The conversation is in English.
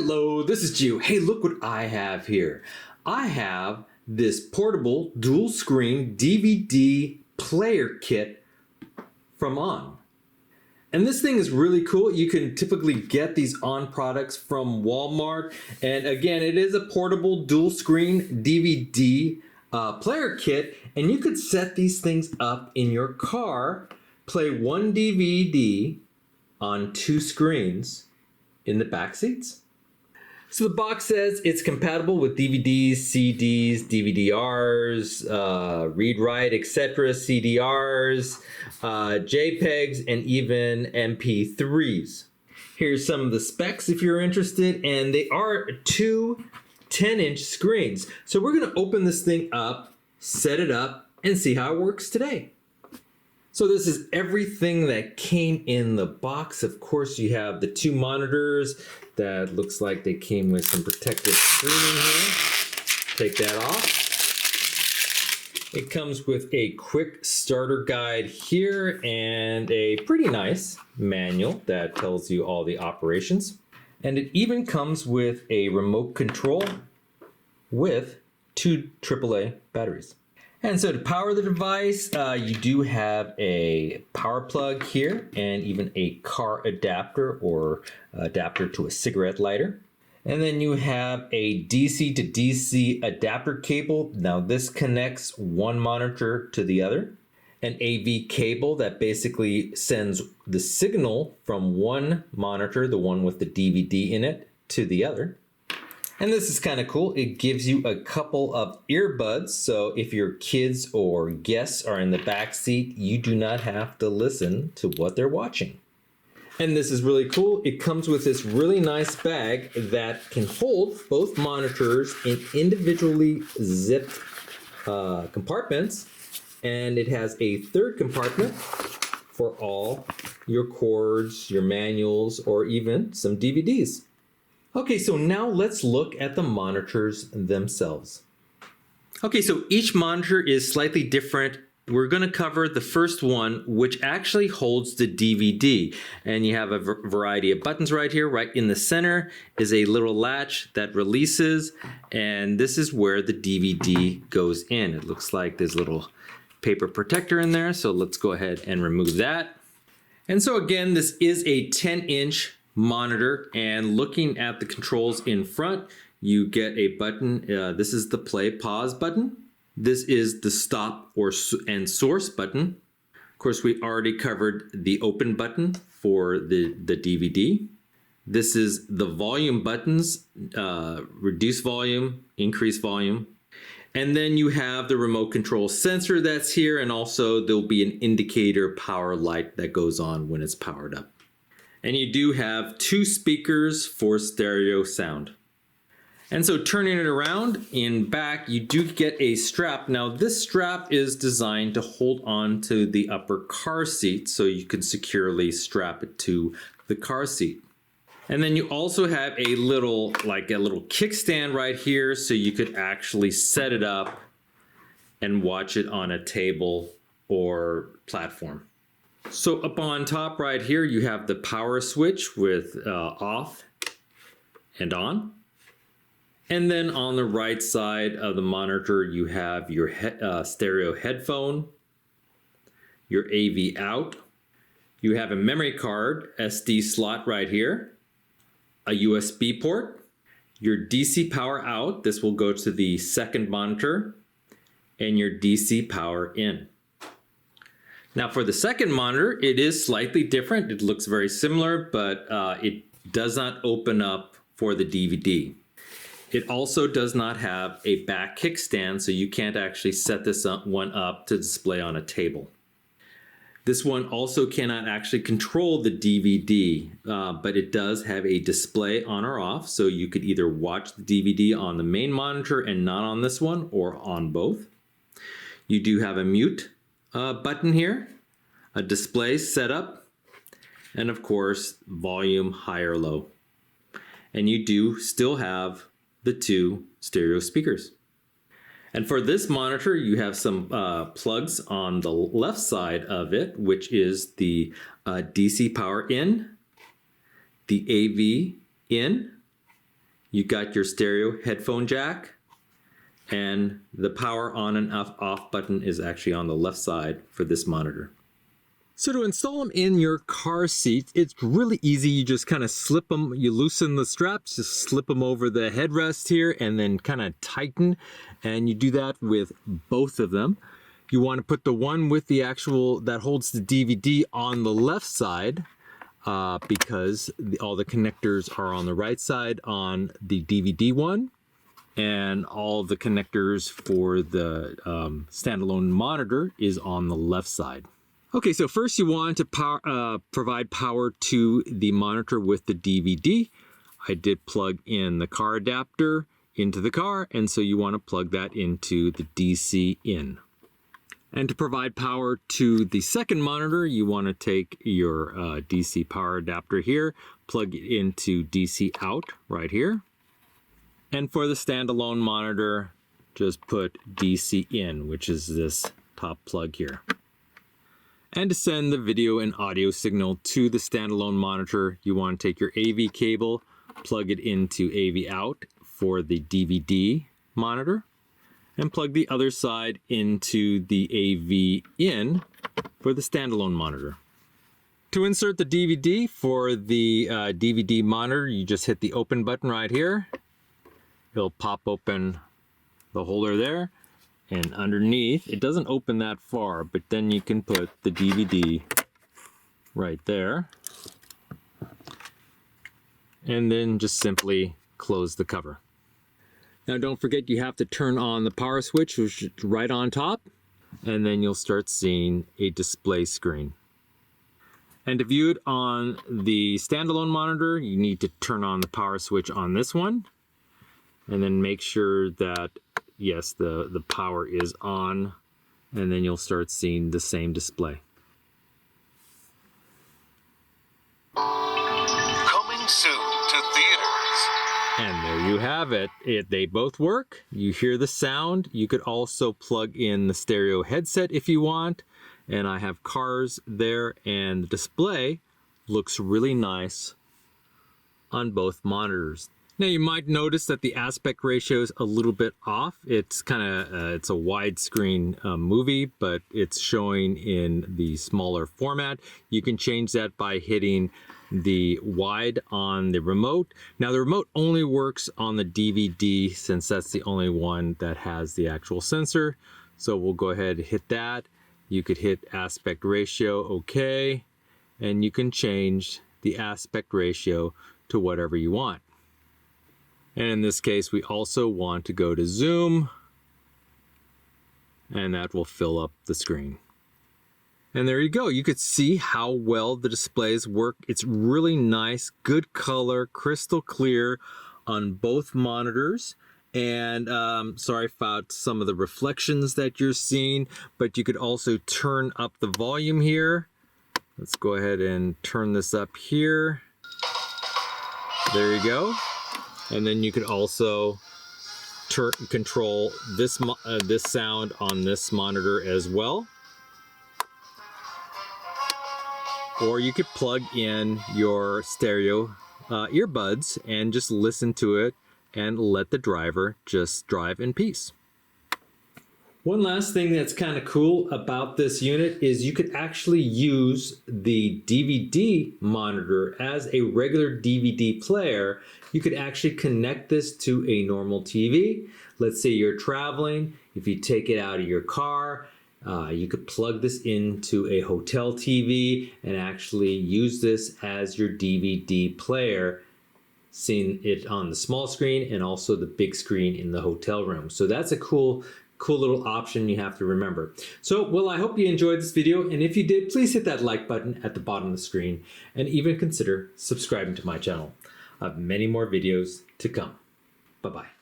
Hello, this is Gio. Hey, look what I have here. I have this portable dual screen DVD player kit from On. And this thing is really cool. You can typically get these On products from Walmart. And again, it is a portable dual screen DVD player kit. And you could set these things up in your car, play one DVD on two screens in the back seats. So the box says it's compatible with DVDs, CDs, DVD-Rs, read-write, etc., CDRs, JPEGs, and even MP3s. Here's some of the specs if you're interested, and they are two 10-inch screens. So we're going to open this thing up, set it up, and see how it works today. So this is everything that came in the box. Of course, you have the two monitors that looks like they came with some protective screening here. Take that off. It comes with a quick starter guide here and a pretty nice manual that tells you all the operations. And it even comes with a remote control with two AAA batteries. And so to power the device, you do have a power plug here and even a car adapter or adapter to a cigarette lighter. And then you have a DC to DC adapter cable. Now this connects one monitor to the other. An AV cable that basically sends the signal from one monitor, the one with the DVD in it, to the other. And this is kind of cool. It gives you a couple of earbuds, so if your kids or guests are in the back seat, you do not have to listen to what they're watching. And this is really cool. It comes with this really nice bag that can hold both monitors in individually zipped compartments. And it has a third compartment for all your cords, your manuals, or even some DVDs. Okay, so now let's look at the monitors themselves. Okay, so each monitor is slightly different. We're going to cover the first one, which actually holds the DVD. And you have a variety of buttons right here. Right in the center is a little latch that releases, and this is where the DVD goes in. It looks like there's a little paper protector in there, so let's go ahead and remove that. And so again, this is a 10-inch monitor, and looking at the controls in front, you get a button. This is the play pause button. This is the stop and source button. Of course, we already covered the open button for the DVD. This is the volume buttons, reduce volume, increase volume. And then you have the remote control sensor that's here, and also there'll be an indicator power light that goes on when it's powered up. And you do have two speakers for stereo sound. And so turning it around, in back, you do get a strap. Now this strap is designed to hold on to the upper car seat so you can securely strap it to the car seat. And then you also have a little kickstand right here so you could actually set it up and watch it on a table or platform. So up on top right here, you have the power switch with off and on. And then on the right side of the monitor, you have your stereo headphone, your AV out. You have a memory card, SD slot right here, a USB port, your DC power out. This will go to the second monitor, and your DC power in. Now for the second monitor, it is slightly different. It looks very similar, but it does not open up for the DVD. It also does not have a back kickstand, so you can't actually set this one up to display on a table. This one also cannot actually control the DVD, but it does have a display on or off, so you could either watch the DVD on the main monitor and not on this one, or on both. You do have a mute button here, a display setup, and of course volume high or low. And you do still have the two stereo speakers. And for this monitor, you have some plugs on the left side of it, which is the DC power in, the AV in, you got your stereo headphone jack, and the power on and off button is actually on the left side for this monitor. So to install them in your car seat, it's really easy. You just kind of slip them, you loosen the straps, just slip them over the headrest here and then kind of tighten. And you do that with both of them. You want to put the one with the actual, that holds the DVD on the left side because all the connectors are on the right side on the DVD one. And all the connectors for the standalone monitor is on the left side. Okay, so first you want to provide power to the monitor with the DVD. I did plug in the car adapter into the car, and so you want to plug that into the DC in. And to provide power to the second monitor, you want to take your DC power adapter here, plug it into DC out right here. And for the standalone monitor, just put DC in, which is this top plug here. And to send the video and audio signal to the standalone monitor, you want to take your AV cable, plug it into AV out for the DVD monitor, and plug the other side into the AV in for the standalone monitor. To insert the DVD for the DVD monitor, you just hit the open button right here. It'll pop open the holder there. And underneath, it doesn't open that far, but then you can put the DVD right there. And then just simply close the cover. Now don't forget you have to turn on the power switch, which is right on top, and then you'll start seeing a display screen. And to view it on the standalone monitor, you need to turn on the power switch on this one, and then make sure that yes, the power is on, and then you'll start seeing the same display. Coming soon to theaters. And there you have it. They both work. You hear the sound. You could also plug in the stereo headset if you want. And I have Cars there, and the display looks really nice on both monitors. Now you might notice that the aspect ratio is a little bit off. It's kind of, it's a widescreen movie, but it's showing in the smaller format. You can change that by hitting the wide on the remote. Now the remote only works on the DVD since that's the only one that has the actual sensor. So we'll go ahead and hit that. You could hit aspect ratio, okay, and you can change the aspect ratio to whatever you want. And in this case, we also want to go to zoom, and that will fill up the screen. And there you go. You could see how well the displays work. It's really nice, good color, crystal clear on both monitors. And sorry about some of the reflections that you're seeing, but you could also turn up the volume here. Let's go ahead and turn this up here. There you go. And then you could also control this sound on this monitor as well. Or you could plug in your stereo earbuds and just listen to it and let the driver just drive in peace. One last thing that's kind of cool about this unit is you could actually use the DVD monitor as a regular DVD player. You could actually connect this to a normal TV. Let's say you're traveling. If you take it out of your car, you could plug this into a hotel TV and actually use this as your DVD player, seeing it on the small screen and also the big screen in the hotel room. So that's a cool little option you have to remember. So, well, I hope you enjoyed this video, and if you did, please hit that like button at the bottom of the screen and even consider subscribing to my channel. I have many more videos to come. Bye-bye.